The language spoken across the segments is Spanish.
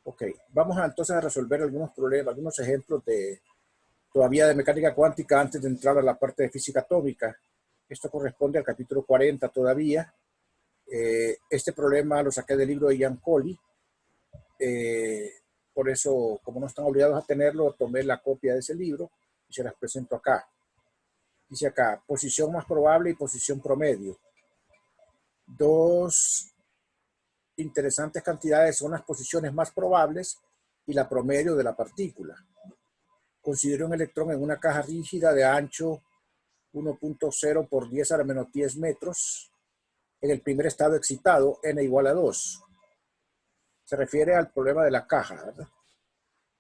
Ok, vamos entonces a resolver algunos problemas, algunos ejemplos todavía de mecánica cuántica antes de entrar a la parte de física atómica. Esto corresponde al capítulo 40 todavía. Este problema lo saqué del libro de Ian Colley. Por eso, como no están obligados a tenerlo, tomé la copia de ese libro y se las presento acá. Dice acá, posición más probable y posición promedio. Dos interesantes cantidades son las posiciones más probables y la promedio de la partícula. Considero un electrón en una caja rígida de ancho 1.0 por 10 a la menos 10 metros en el primer estado excitado, n igual a 2. Se refiere al problema de la caja, ¿verdad?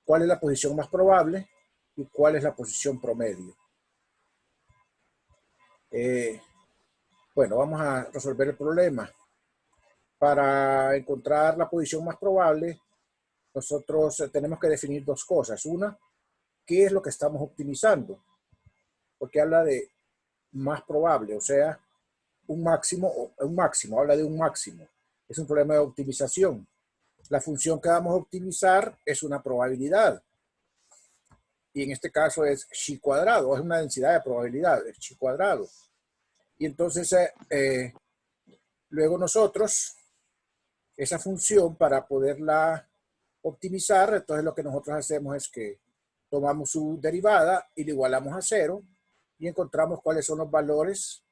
¿Cuál es la posición más probable y cuál es la posición promedio? Bueno, vamos a resolver el problema. Para encontrar la posición más probable, nosotros tenemos que definir dos cosas. Una, ¿qué es lo que estamos optimizando? Porque habla de más probable, o sea, un máximo, habla de un máximo. Es un problema de optimización. La función que vamos a optimizar es una probabilidad. Y en este caso es chi cuadrado, es una densidad de probabilidad, es chi cuadrado. Y entonces, luego nosotros, esa función para poderla optimizar, entonces lo que nosotros hacemos es que tomamos su derivada y la igualamos a 0 y encontramos cuáles son los valores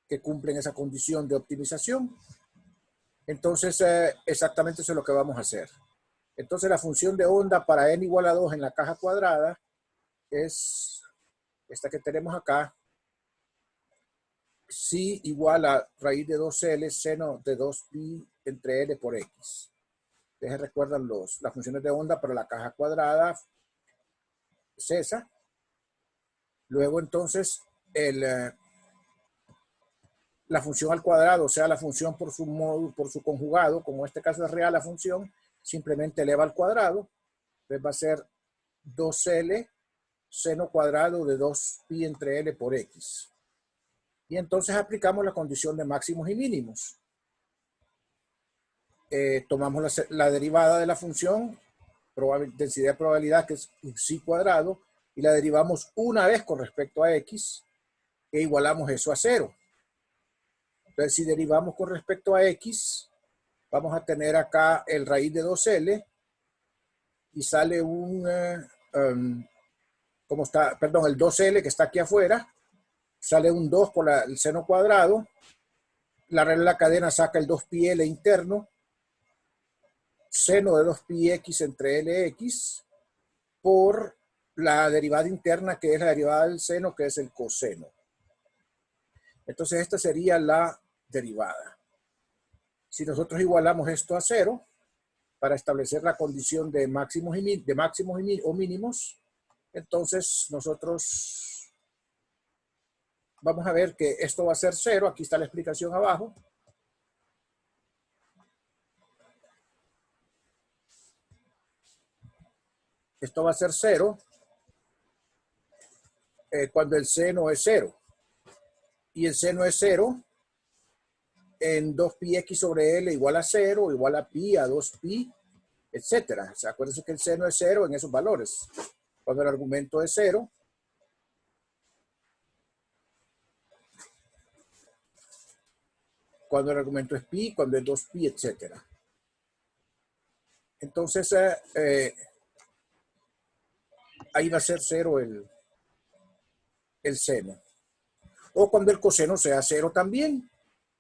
que cumplen esa condición de optimización. Entonces, exactamente eso es lo que vamos a hacer. Entonces, la función de onda para n igual a 2 en la caja cuadrada es esta que tenemos acá, psi igual a raíz de 2L seno de 2pi entre L por X. Ustedes recuerdan las funciones de onda para la caja cuadrada, es esa. Luego, entonces, la función al cuadrado, o sea, la función por su módulo, por su conjugado, como en este caso es real la función, simplemente eleva al cuadrado. Entonces va a ser 2L seno cuadrado de 2pi entre L por X. Y entonces aplicamos la condición de máximos y mínimos. Tomamos la derivada de la función, densidad de probabilidad, que es psi cuadrado, y la derivamos una vez con respecto a X, e igualamos eso a 0. Entonces, si derivamos con respecto a X, vamos a tener acá el raíz de 2L, y sale como está, perdón, el 2L que está aquí afuera, sale un 2 por el seno cuadrado, la regla de la cadena saca el 2πl interno, seno de 2πx entre lx, por la derivada interna, que es la derivada del seno, que es el coseno. Entonces, esta sería la derivada. Si nosotros igualamos esto a 0, para establecer la condición de máximos o mínimos, entonces nosotros vamos a ver que esto va a ser 0. Aquí está la explicación abajo. Esto va a ser 0 cuando el seno es 0. Y el seno es 0 en 2πx sobre L igual a 0, igual a pi, a 2pi, etcétera. O sea, acuérdense que el seno es 0 en esos valores. Cuando el argumento es 0, cuando el argumento es pi, cuando es 2pi, etcétera. Entonces, ahí va a ser 0 el seno. O cuando el coseno sea 0 también.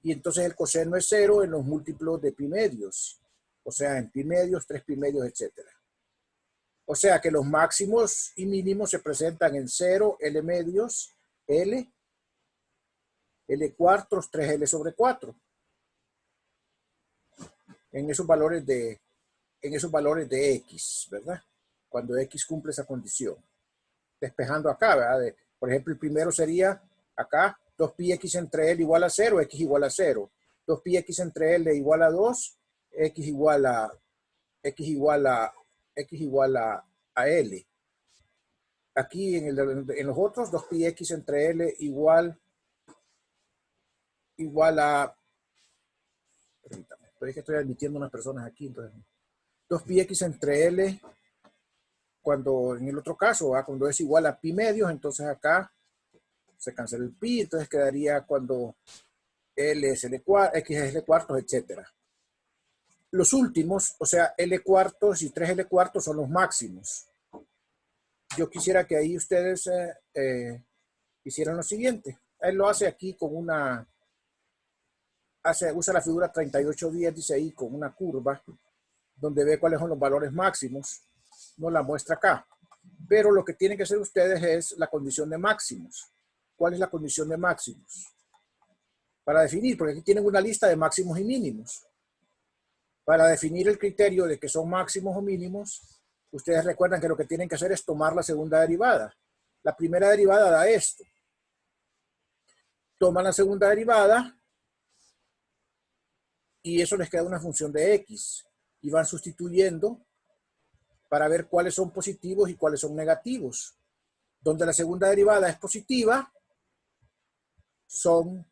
Y entonces el coseno es 0 en los múltiplos de pi medios. O sea, en pi medios, 3 pi medios, etcétera. O sea que los máximos y mínimos se presentan en 0, L medios, L, L cuartos, 3L sobre 4. En esos valores de X, ¿verdad? Cuando X cumple esa condición. Despejando acá, ¿verdad? Por ejemplo, el primero sería acá, 2πx entre L igual a 0, X igual a 0. 2πx entre L igual a 2, X igual a L. Aquí en los otros, 2πx entre L igual a, permítame, pero es que estoy admitiendo unas personas aquí, entonces 2πx entre L, cuando en el otro caso, cuando es igual a pi medios, entonces acá se cancela el pi, entonces quedaría cuando L es L cuartos, X es L cuartos, etc. Los últimos, o sea, L cuartos y 3L cuartos son los máximos. Yo quisiera que ahí ustedes hicieran lo siguiente. Él lo hace aquí con una, usa la figura 3810, dice ahí, con una curva, donde ve cuáles son los valores máximos. No la muestra acá. Pero lo que tienen que hacer ustedes es la condición de máximos. ¿Cuál es la condición de máximos? Para definir, porque aquí tienen una lista de máximos y mínimos. Para definir el criterio de que son máximos o mínimos, ustedes recuerdan que lo que tienen que hacer es tomar la segunda derivada. La primera derivada da esto. Toman la segunda derivada y eso les queda una función de X. Y van sustituyendo para ver cuáles son positivos y cuáles son negativos. Donde la segunda derivada es positiva, son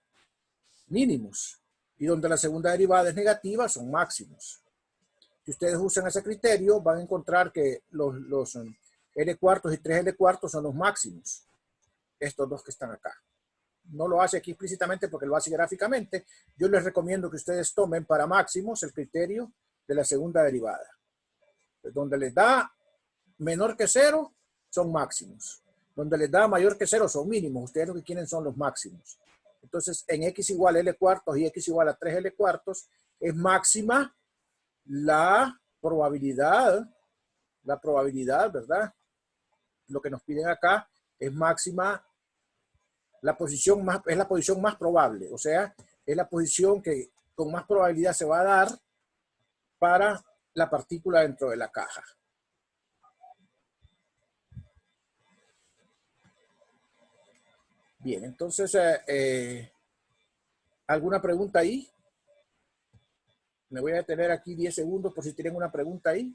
mínimos. Y donde la segunda derivada es negativa, son máximos. Si ustedes usan ese criterio, van a encontrar que los L cuartos y 3L cuartos son los máximos. Estos dos que están acá. No lo hace aquí explícitamente porque lo hace gráficamente. Yo les recomiendo que ustedes tomen para máximos el criterio de la segunda derivada. Donde les da menor que 0, son máximos. Donde les da mayor que 0, son mínimos. Ustedes lo que quieren son los máximos. Entonces, en X igual a L cuartos y X igual a 3L cuartos, es máxima la probabilidad, ¿verdad? Lo que nos piden acá es máxima, es la posición más probable. O sea, es la posición que con más probabilidad se va a dar para la partícula dentro de la caja. Bien, entonces, ¿alguna pregunta ahí? Me voy a detener aquí 10 segundos por si tienen una pregunta ahí.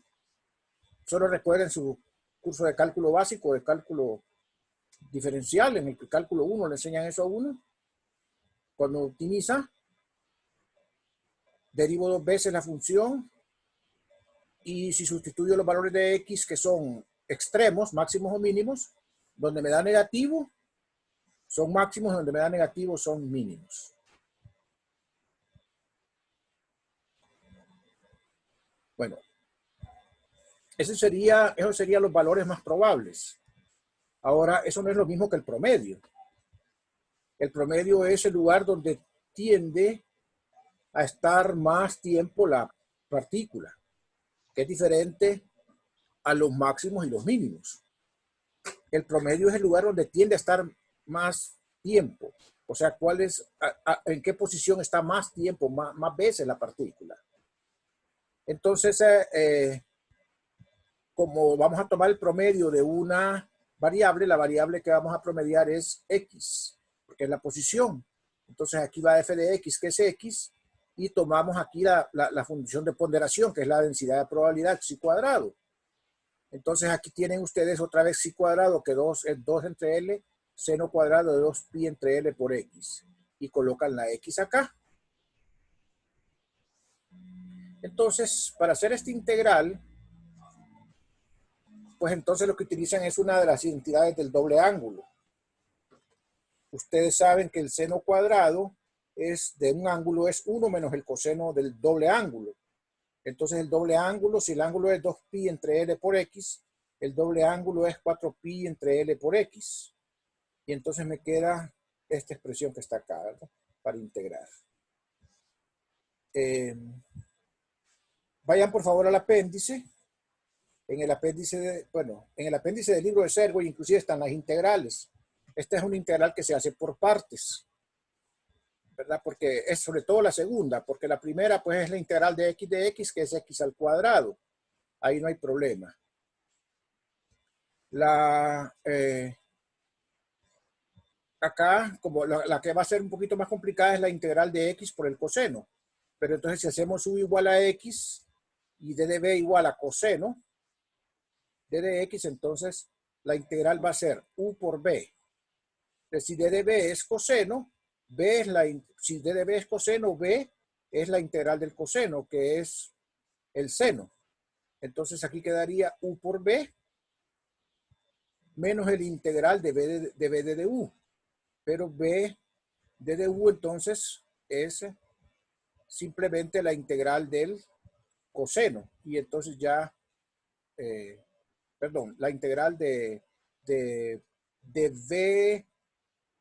Solo recuerden su curso de cálculo básico, de cálculo diferencial, en el que cálculo 1 le enseñan eso a uno. Cuando optimiza, derivo 2 veces la función y si sustituyo los valores de X que son extremos, máximos o mínimos, donde me da negativo, son máximos, donde me da negativo, son mínimos. Bueno, esos serían los valores más probables. Ahora, eso no es lo mismo que el promedio. El promedio es el lugar donde tiende a estar más tiempo la partícula, que es diferente a los máximos y los mínimos. El promedio es el lugar donde tiende a estar más tiempo. O sea, en qué posición está más tiempo, más veces la partícula. Entonces, como vamos a tomar el promedio de una variable, la variable que vamos a promediar es X, porque es la posición. Entonces aquí va f de X, que es X, y tomamos aquí la función de ponderación, que es la densidad de probabilidad, psi cuadrado. Entonces aquí tienen ustedes otra vez psi cuadrado, que es 2 entre L, seno cuadrado de 2pi entre L por X. Y colocan la X acá. Entonces, para hacer esta integral, pues entonces lo que utilizan es una de las identidades del doble ángulo. Ustedes saben que el seno cuadrado de un ángulo es 1 menos el coseno del doble ángulo. Entonces el doble ángulo, si el ángulo es 2pi entre L por X, el doble ángulo es 4pi entre L por X. Y entonces me queda esta expresión que está acá, ¿verdad? Para integrar. Vayan por favor al apéndice. En el apéndice, en el apéndice del libro de Servo inclusive están las integrales. Esta es una integral que se hace por partes, ¿verdad? Porque es sobre todo la segunda, porque la primera pues es la integral de X, que es X al cuadrado. Ahí no hay problema. Acá, como la que va a ser un poquito más complicada es la integral de X por el coseno. Pero entonces si hacemos U igual a X y d de b igual a coseno de X, entonces la integral va a ser U por B. Entonces, si d de b es coseno, si d de b es coseno, B es la integral del coseno, que es el seno. Entonces aquí quedaría u por b menos el integral de b de du. Pero b de du entonces es simplemente la integral del coseno. Y entonces ya, perdón, la integral de b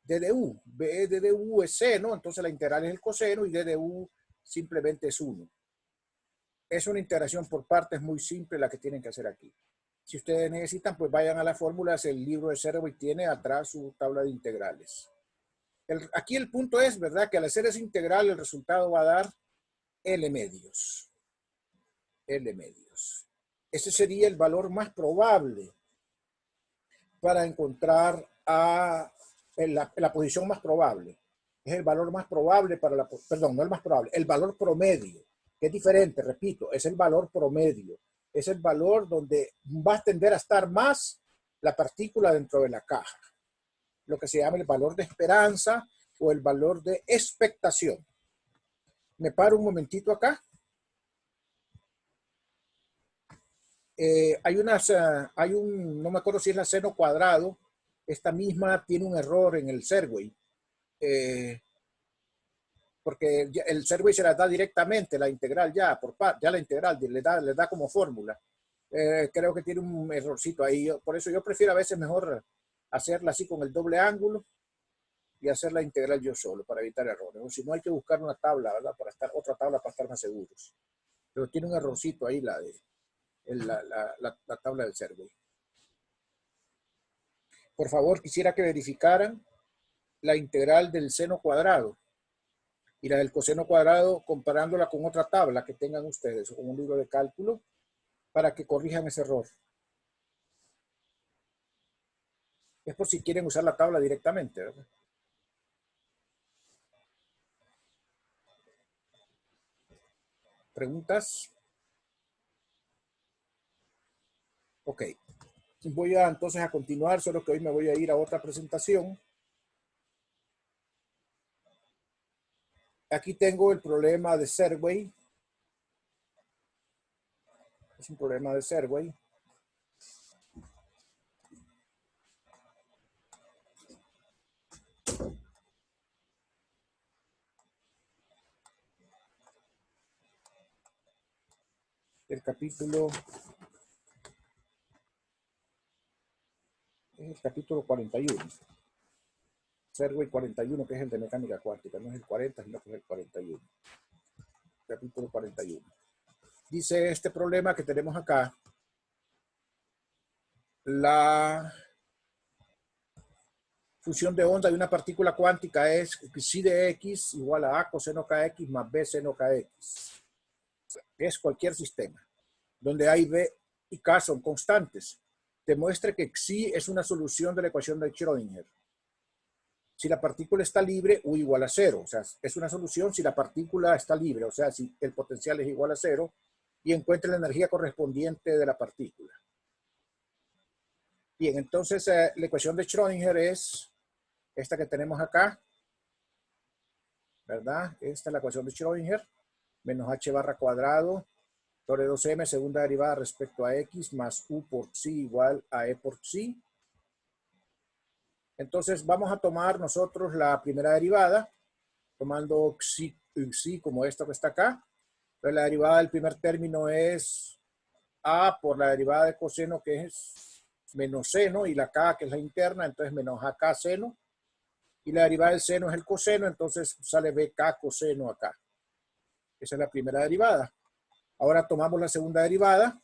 de du. B de du es seno, entonces la integral es el coseno y d de u simplemente es 1. Es una integración por partes muy simple la que tienen que hacer aquí. Si ustedes necesitan, pues vayan a las fórmulas. El libro de Servo tiene atrás su tabla de integrales. Aquí el punto es, ¿verdad?, que al hacer esa integral el resultado va a dar L medios. L medios. Ese sería el valor más probable para encontrar la posición más probable. Es el valor más probable para la, perdón, no el más probable, el valor promedio, que es diferente, repito, es el valor promedio. Es el valor donde va a tender a estar más la partícula dentro de la caja. Lo que se llama el valor de esperanza o el valor de expectación. Me paro un momentito acá. No me acuerdo si es la seno cuadrado. Esta misma tiene un error en el Serway. Porque el Serway se la da directamente, la integral ya la integral le da como fórmula. Creo que tiene un errorcito ahí. Por eso yo prefiero a veces mejor hacerla así con el doble ángulo y hacer la integral yo solo para evitar errores. O si no, hay que buscar una tabla, ¿verdad? Otra tabla para estar más seguros. Pero tiene un errorcito ahí la tabla del Serway. Por favor, quisiera que verificaran la integral del seno cuadrado y la del coseno cuadrado comparándola con otra tabla que tengan ustedes o con un libro de cálculo para que corrijan ese error. Es por si quieren usar la tabla directamente, ¿verdad? ¿Preguntas? Ok. Voy entonces a continuar, solo que hoy me voy a ir a otra presentación. Aquí tengo el problema de Serway. Es un problema de Serway. El capítulo 41. Serway 41, que es el de mecánica cuántica. No es el 40, sino que es el 41. Capítulo 41. Dice este problema que tenemos acá. La función de onda de una partícula cuántica es psi de x igual a coseno kx más b seno kx. Es cualquier sistema donde A y B y K son constantes. Demuestre que Xi es una solución de la ecuación de Schrödinger. Si la partícula está libre, U igual a 0. O sea, es una solución si la partícula está libre, o sea, si el potencial es igual a 0 y encuentre la energía correspondiente de la partícula. Bien, entonces la ecuación de Schrödinger es esta que tenemos acá, ¿verdad? Esta es la ecuación de Schrödinger, menos h barra cuadrado sobre 2m segunda derivada respecto a x más u por psi igual a e por psi. Entonces vamos a tomar nosotros la primera derivada, tomando psi como esto que está acá. Entonces la derivada del primer término es a por la derivada de coseno, que es menos seno, y la k, que es la interna, entonces menos ak seno. Y la derivada del seno es el coseno, entonces sale bk coseno acá. Esa es la primera derivada. Ahora tomamos la segunda derivada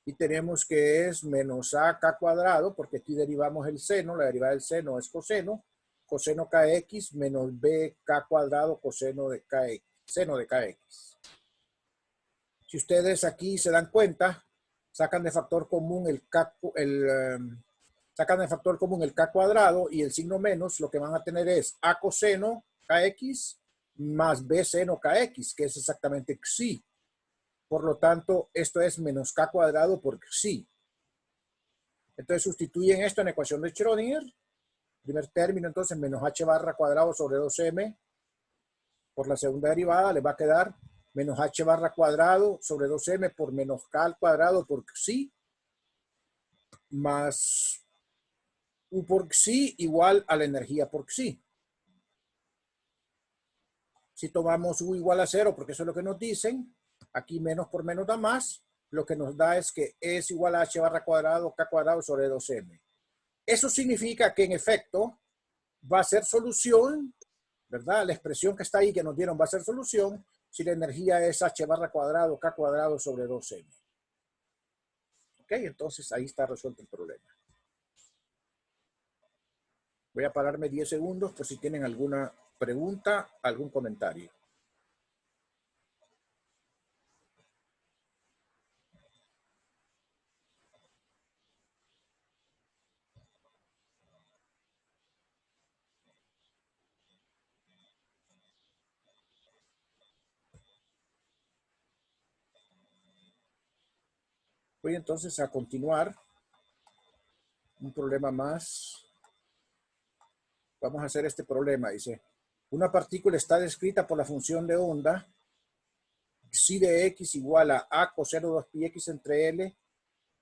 y tenemos que es menos ak cuadrado, porque aquí derivamos el seno, la derivada del seno es coseno kx menos bk cuadrado coseno de kx, seno de kx. Si ustedes aquí se dan cuenta, sacan de factor común sacan de factor común el k cuadrado y el signo menos, lo que van a tener es a coseno kx más b seno kx, que es exactamente xi. Por lo tanto, esto es menos k cuadrado por xi. Entonces sustituyen esto en la ecuación de Schrödinger. Primer término, entonces, menos h barra cuadrado sobre 2m por la segunda derivada, les va a quedar menos h barra cuadrado sobre 2m por menos k al cuadrado por xi más u por xi igual a la energía por xi. Si tomamos u igual a 0, porque eso es lo que nos dicen, aquí menos por menos da más, lo que nos da es que es igual a h barra cuadrado k cuadrado sobre 2m. Eso significa que en efecto va a ser solución, ¿verdad? La expresión que está ahí que nos dieron va a ser solución si la energía es h barra cuadrado k cuadrado sobre 2m. ¿Ok? Entonces ahí está resuelto el problema. Voy a pararme 10 segundos por si tienen alguna pregunta, algún comentario. Voy entonces a continuar. Un problema más. Vamos a hacer este problema. Dice, una partícula está descrita por la función de onda psi de x igual a coseno 2πx entre L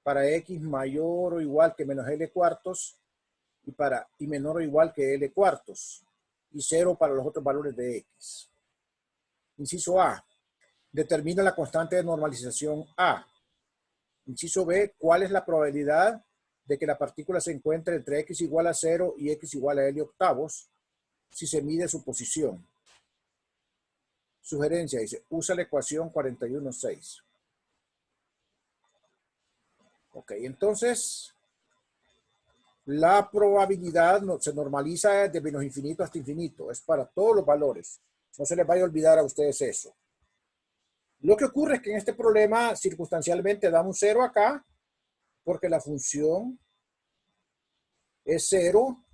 para x mayor o igual que menos L cuartos y menor o igual que L cuartos y 0 para los otros valores de x. Inciso A. Determina la constante de normalización A. Inciso B. ¿Cuál es la probabilidad de que la partícula se encuentre entre x igual a 0 y x igual a L octavos si se mide su posición? Sugerencia, dice, usa la ecuación 41.6. Ok, entonces la probabilidad se normaliza de menos infinito hasta infinito. Es para todos los valores. No se les vaya a olvidar a ustedes eso. Lo que ocurre es que en este problema circunstancialmente damos un 0 acá porque la función es 0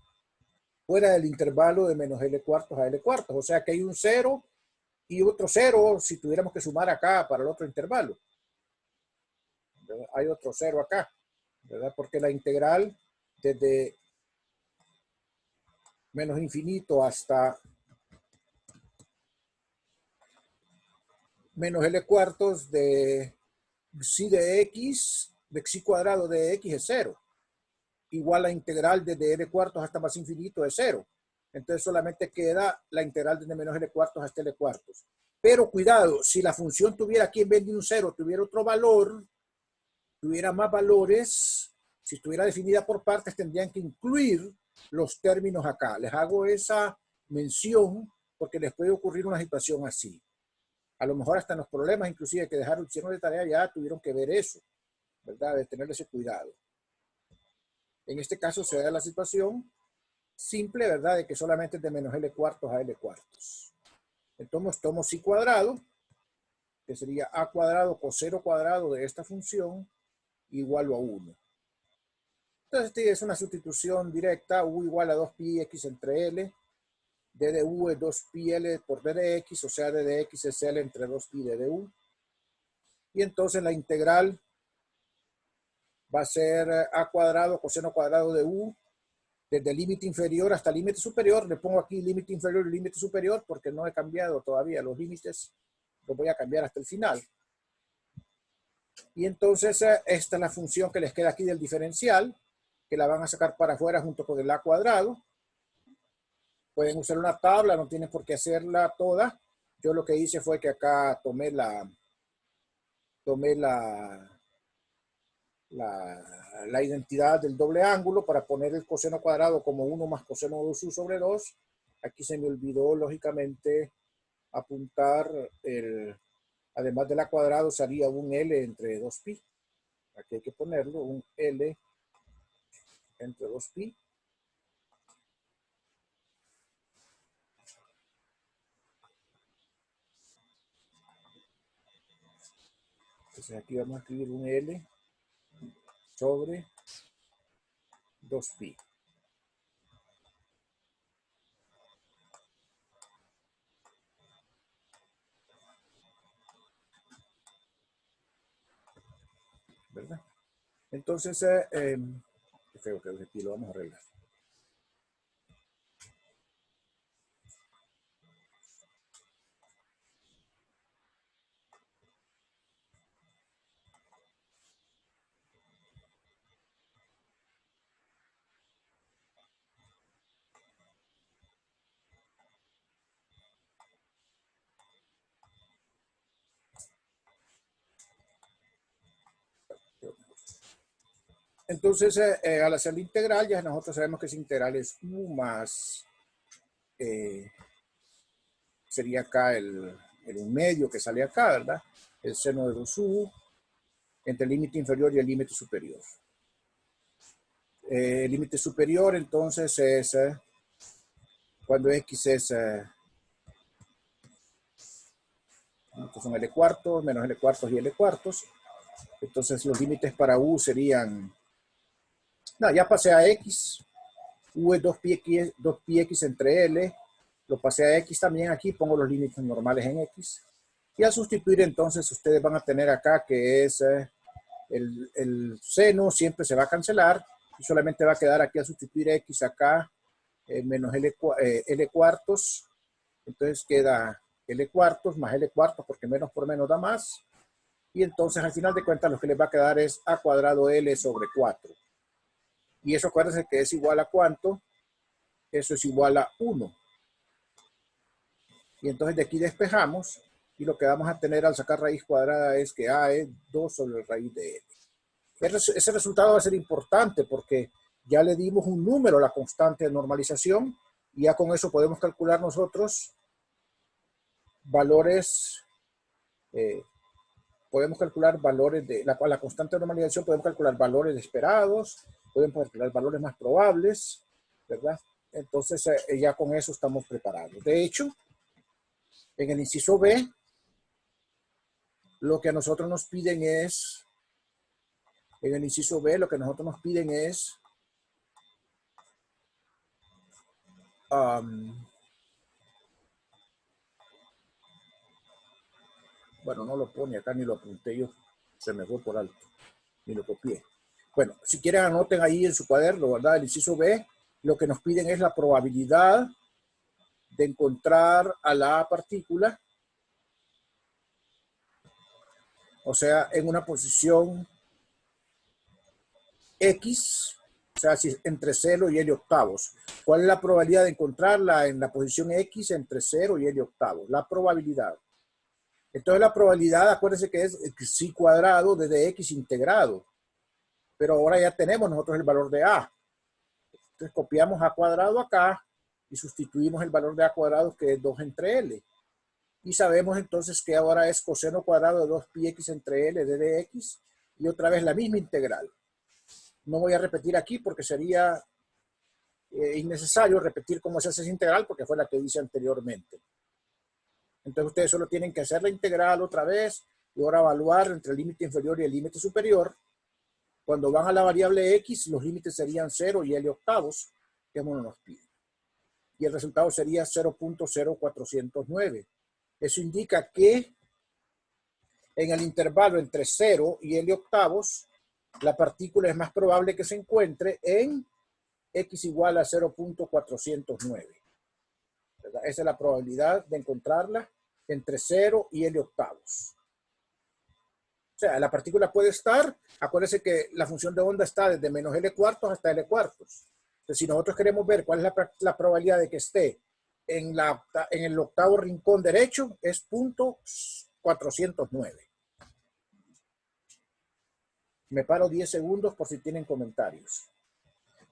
fuera del intervalo de menos L cuartos a L cuartos. O sea que hay un 0 y otro 0 si tuviéramos que sumar acá para el otro intervalo. ¿Verdad? Hay otro 0 acá, ¿verdad? Porque la integral desde menos infinito hasta menos L cuartos de psi de x, de xi cuadrado de x es 0. Igual la integral desde L cuartos hasta más infinito es 0. Entonces solamente queda la integral desde menos L cuartos hasta L cuartos. Pero cuidado, si la función tuviera aquí en vez de un 0, tuviera otro valor, tuviera más valores, si estuviera definida por partes, tendrían que incluir los términos acá. Les hago esa mención porque les puede ocurrir una situación así. A lo mejor hasta en los problemas, inclusive que dejaron, hicieron de tarea, ya tuvieron que ver eso, ¿verdad? De tener ese cuidado. En este caso se da la situación simple, ¿verdad? De que solamente es de menos L cuartos a L cuartos. Entonces tomo psi cuadrado, que sería a cuadrado coseno cuadrado de esta función, igual a 1. Entonces esta es una sustitución directa, u igual a 2πx entre L, d de u es 2πl por d de x, o sea, d de x es L entre 2pi d de u. Y entonces la integral va a ser a cuadrado coseno cuadrado de u, desde el límite inferior hasta el límite superior. Le pongo aquí límite inferior y límite superior porque no he cambiado todavía los límites, los voy a cambiar hasta el final. Y entonces esta es la función que les queda aquí del diferencial, que la van a sacar para afuera junto con el a cuadrado. Pueden usar una tabla, no tienen por qué hacerla toda. Yo lo que hice fue que acá tomé la identidad del doble ángulo para poner el coseno cuadrado como 1 más coseno de u sobre 2. Aquí se me olvidó, lógicamente, apuntar además del a cuadrado, sería un L entre 2pi. Aquí hay que ponerlo, un L entre 2pi. Entonces aquí vamos a escribir un L sobre 2pi. ¿Verdad? Entonces, qué feo que aquí lo vamos a arreglar. Entonces, al hacer la integral, ya nosotros sabemos que esa integral es u más, sería acá el 1 medio que sale acá, ¿verdad? El seno de 2u entre el límite inferior y el límite superior. El límite superior, entonces, es cuando x es, estos son L cuartos, menos L cuartos y L cuartos. Entonces, los límites para u serían, no, ya pasé a x, u es 2πx entre L, lo pasé a x también aquí, pongo los límites normales en x. Y al sustituir, entonces, ustedes van a tener acá que es el seno siempre se va a cancelar y solamente va a quedar aquí al sustituir x acá menos L cuartos. Entonces queda L cuartos más L cuartos porque menos por menos da más. Y entonces al final de cuentas lo que les va a quedar es a cuadrado L sobre 4. Y eso acuérdense que es igual a ¿cuánto? Eso es igual a 1. Y entonces de aquí despejamos y lo que vamos a tener al sacar raíz cuadrada es que A es 2 sobre raíz de L. Ese resultado va a ser importante porque ya le dimos un número a la constante de normalización y ya con eso podemos calcular nosotros valores, podemos calcular valores de la constante de normalización, podemos calcular valores esperados, podemos calcular valores más probables, ¿verdad? Entonces ya con eso estamos preparados. De hecho, en el inciso B, lo que a nosotros nos piden es, en el inciso B, lo que nosotros nos piden es bueno, no lo pone acá, ni lo apunté yo, se me fue por alto, ni lo copié. Bueno, si quieren anoten ahí en su cuaderno, ¿verdad? El inciso B, lo que nos piden es la probabilidad de encontrar a la partícula, o sea, en una posición X, o sea, si entre 0 y L octavos. ¿Cuál es la probabilidad de encontrarla en la posición X entre 0 y L octavos? La probabilidad. Entonces la probabilidad, acuérdense que es xi cuadrado desde X integrado. Pero ahora ya tenemos nosotros el valor de A. Entonces copiamos A cuadrado acá y sustituimos el valor de A cuadrado que es 2 entre L. Y sabemos entonces que ahora es coseno cuadrado de 2πx entre L de dx y otra vez la misma integral. No voy a repetir aquí porque sería innecesario repetir cómo se hace esa integral porque fue la que hice anteriormente. Entonces ustedes solo tienen que hacer la integral otra vez y ahora evaluar entre el límite inferior y el límite superior. Cuando van a la variable x, los límites serían 0 y L octavos, que uno nos pide. Y el resultado sería 0.0409. Eso indica que en el intervalo entre 0 y L octavos, la partícula es más probable que se encuentre en x igual a 0.409. Esa es la probabilidad de encontrarla entre 0 y L octavos. O sea, la partícula puede estar, acuérdense que la función de onda está desde menos L cuartos hasta L cuartos. Entonces, si nosotros queremos ver cuál es la probabilidad de que esté en el octavo rincón derecho, es 0.409. Me paro 10 segundos por si tienen comentarios.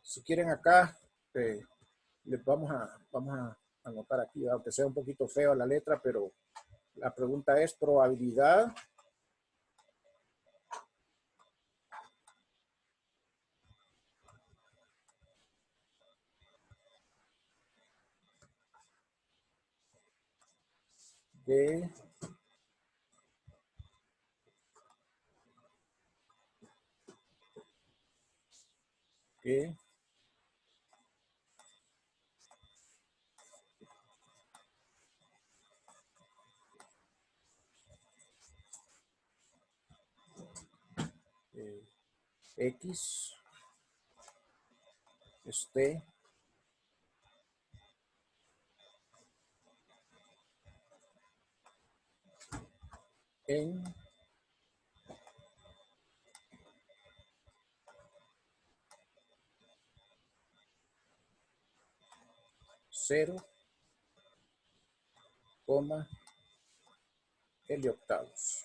Si quieren acá, les vamos a anotar aquí, aunque sea un poquito feo la letra, pero la pregunta es probabilidad de que X esté en 0, L octavos.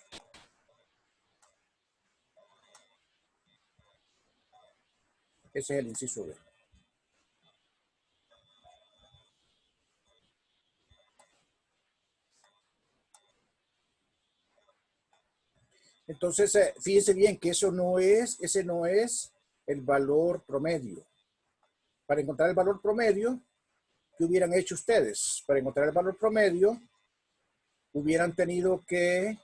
Ese es el inciso B. Entonces, fíjense bien que ese no es el valor promedio. Para encontrar el valor promedio, ¿qué hubieran hecho ustedes? Para encontrar el valor promedio, hubieran tenido que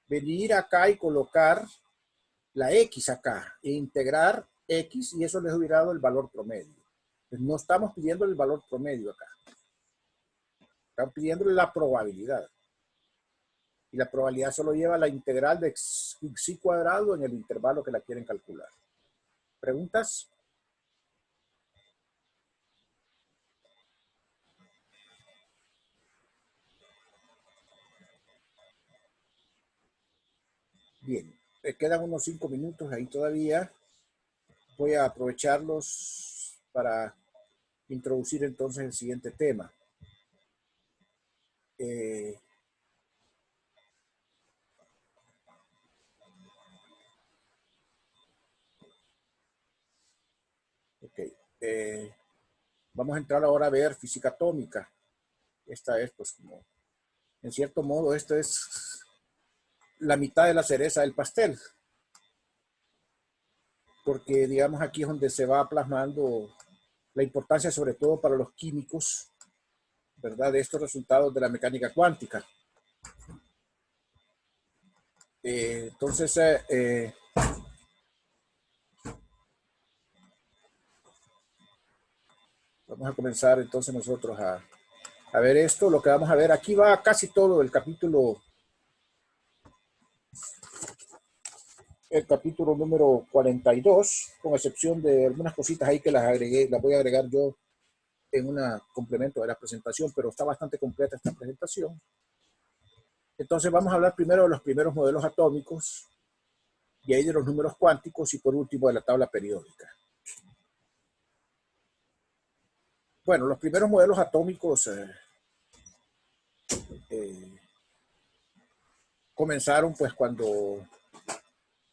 venir acá y colocar la X acá e integrar X y eso les hubiera dado el valor promedio. Entonces, no estamos pidiendo el valor promedio acá. Estamos pidiendo la probabilidad. Y la probabilidad solo lleva la integral de xi cuadrado en el intervalo que la quieren calcular. ¿Preguntas? Bien, quedan unos 5 minutos ahí todavía. Voy a aprovecharlos para introducir entonces el siguiente tema. Vamos a entrar ahora a ver física atómica. Esta es, pues, como, en cierto modo, esta es la mitad de la cereza del pastel. Porque, digamos, aquí es donde se va plasmando la importancia, sobre todo para los químicos, ¿verdad?, de estos resultados de la mecánica cuántica. Entonces, vamos a comenzar entonces nosotros a ver esto. Lo que vamos a ver, aquí va casi todo el capítulo número 42, con excepción de algunas cositas ahí que las agregué, las voy a agregar yo en un complemento de la presentación, pero está bastante completa esta presentación. Entonces vamos a hablar primero de los primeros modelos atómicos, y ahí de los números cuánticos, y por último de la tabla periódica. Bueno, los primeros modelos atómicos comenzaron pues cuando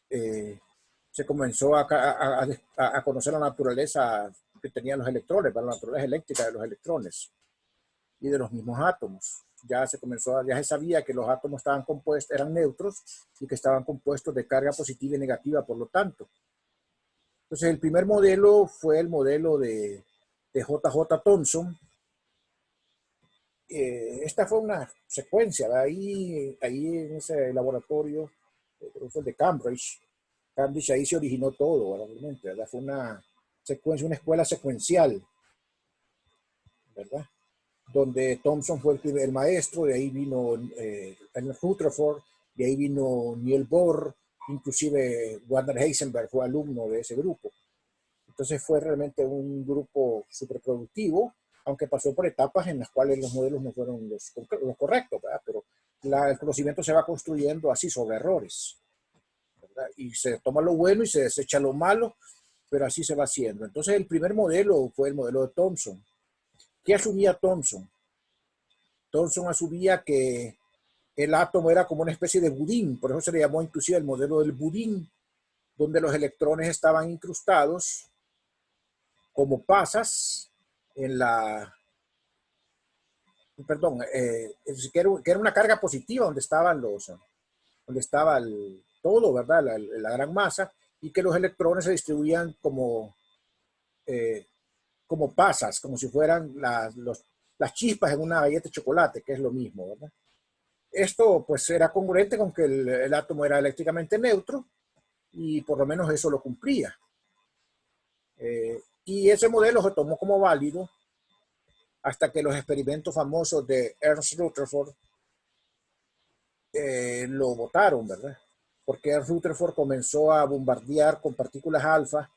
se comenzó a conocer la naturaleza que tenían los electrones, la naturaleza eléctrica de los electrones y de los mismos átomos. Ya se sabía que los átomos estaban compuestos, eran neutros y que estaban compuestos de carga positiva y negativa, por lo tanto. Entonces, el primer modelo fue el modelo de J.J. Thomson. Esta fue una secuencia, ahí en ese laboratorio, creo que fue el de Cambridge, ahí se originó todo, realmente, ¿verdad? Fue una secuencia, una escuela secuencial, ¿verdad? Donde Thomson fue el maestro, de ahí vino Rutherford, de ahí vino Niels Bohr, inclusive Werner Heisenberg fue alumno de ese grupo. Entonces fue realmente un grupo súper productivo, aunque pasó por etapas en las cuales los modelos no fueron los correctos, ¿verdad? Pero el conocimiento se va construyendo así sobre errores, ¿verdad? Y se toma lo bueno y se desecha lo malo, pero así se va haciendo. Entonces el primer modelo fue el modelo de Thomson. ¿Qué asumía Thomson? Thomson asumía que el átomo era como una especie de budín, por eso se le llamó inclusive el modelo del budín, donde los electrones estaban incrustados como pasas en la, perdón, que era una carga positiva donde estaba todo, ¿verdad? La gran masa, y que los electrones se distribuían como pasas, como si fueran las chispas en una galleta de chocolate, que es lo mismo, ¿verdad? Esto pues era congruente con que el átomo era eléctricamente neutro y por lo menos eso lo cumplía. Y ese modelo se tomó como válido hasta que los experimentos famosos de Ernst Rutherford lo botaron, ¿verdad? Porque Ernst Rutherford comenzó a bombardear con partículas alfa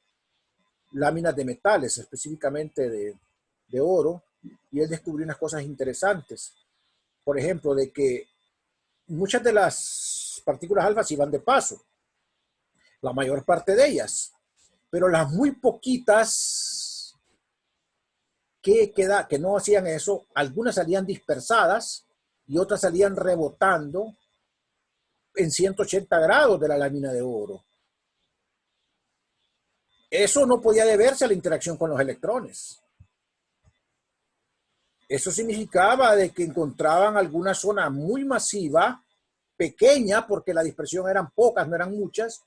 láminas de metales, específicamente de oro, y él descubrió unas cosas interesantes. Por ejemplo, de que muchas de las partículas alfa iban de paso, la mayor parte de ellas, pero las muy poquitas que no hacían eso, algunas salían dispersadas y otras salían rebotando en 180 grados de la lámina de oro. Eso no podía deberse a la interacción con los electrones. Eso significaba de que encontraban alguna zona muy masiva, pequeña, porque la dispersión eran pocas, no eran muchas,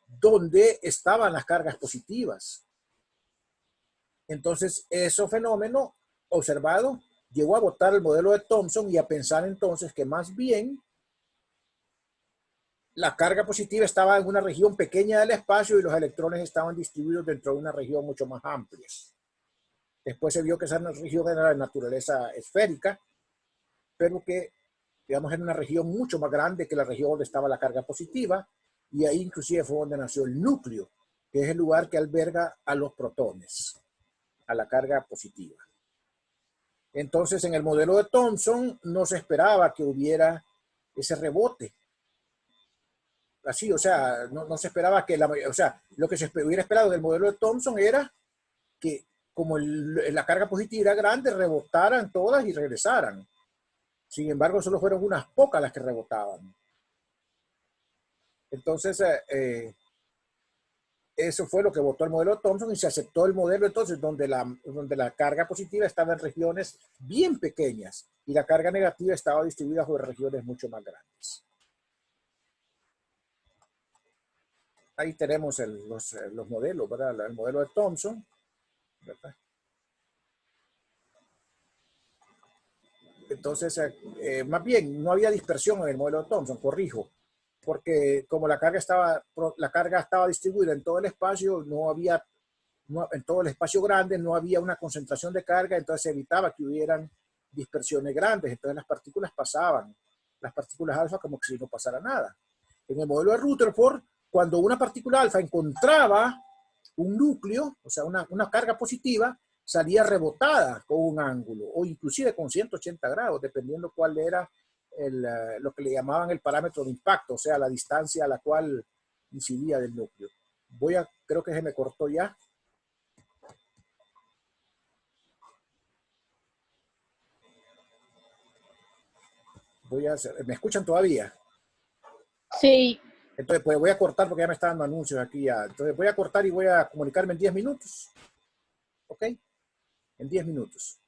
donde estaban las cargas positivas. Entonces, ese fenómeno observado llegó a botar el modelo de Thomson y a pensar entonces que más bien la carga positiva estaba en una región pequeña del espacio y los electrones estaban distribuidos dentro de una región mucho más amplia. Después se vio que esa región era de naturaleza esférica, pero que, digamos, era una región mucho más grande que la región donde estaba la carga positiva, y ahí inclusive fue donde nació el núcleo, que es el lugar que alberga a los protones, a la carga positiva. Entonces, en el modelo de Thomson no se esperaba que hubiera ese rebote. Así, o sea, no se esperaba que o sea, lo que se hubiera esperado del modelo de Thomson era que como la carga positiva era grande, rebotaran todas y regresaran. Sin embargo, solo fueron unas pocas las que rebotaban. Entonces, eso fue lo que votó el modelo de Thomson y se aceptó el modelo entonces donde la carga positiva estaba en regiones bien pequeñas y la carga negativa estaba distribuida sobre regiones mucho más grandes. Ahí tenemos los modelos, ¿verdad? El modelo de Thomson, ¿verdad? Entonces, más bien, no había dispersión en el modelo de Thomson, corrijo, porque como la carga estaba distribuida en todo el espacio, en todo el espacio grande no había una concentración de carga, entonces se evitaba que hubieran dispersiones grandes, entonces las partículas pasaban, las partículas alfa como que si no pasara nada. En el modelo de Rutherford, cuando una partícula alfa encontraba un núcleo, o sea, una carga positiva, salía rebotada con un ángulo o inclusive con 180 grados, dependiendo cuál era lo que le llamaban el parámetro de impacto, o sea, la distancia a la cual incidía del núcleo. Creo que se me cortó ya. ¿Me escuchan todavía? Sí. Entonces, pues voy a cortar porque ya me está dando anuncios aquí ya. Entonces voy a cortar y voy a comunicarme en 10 minutos. ¿Ok? En 10 minutos.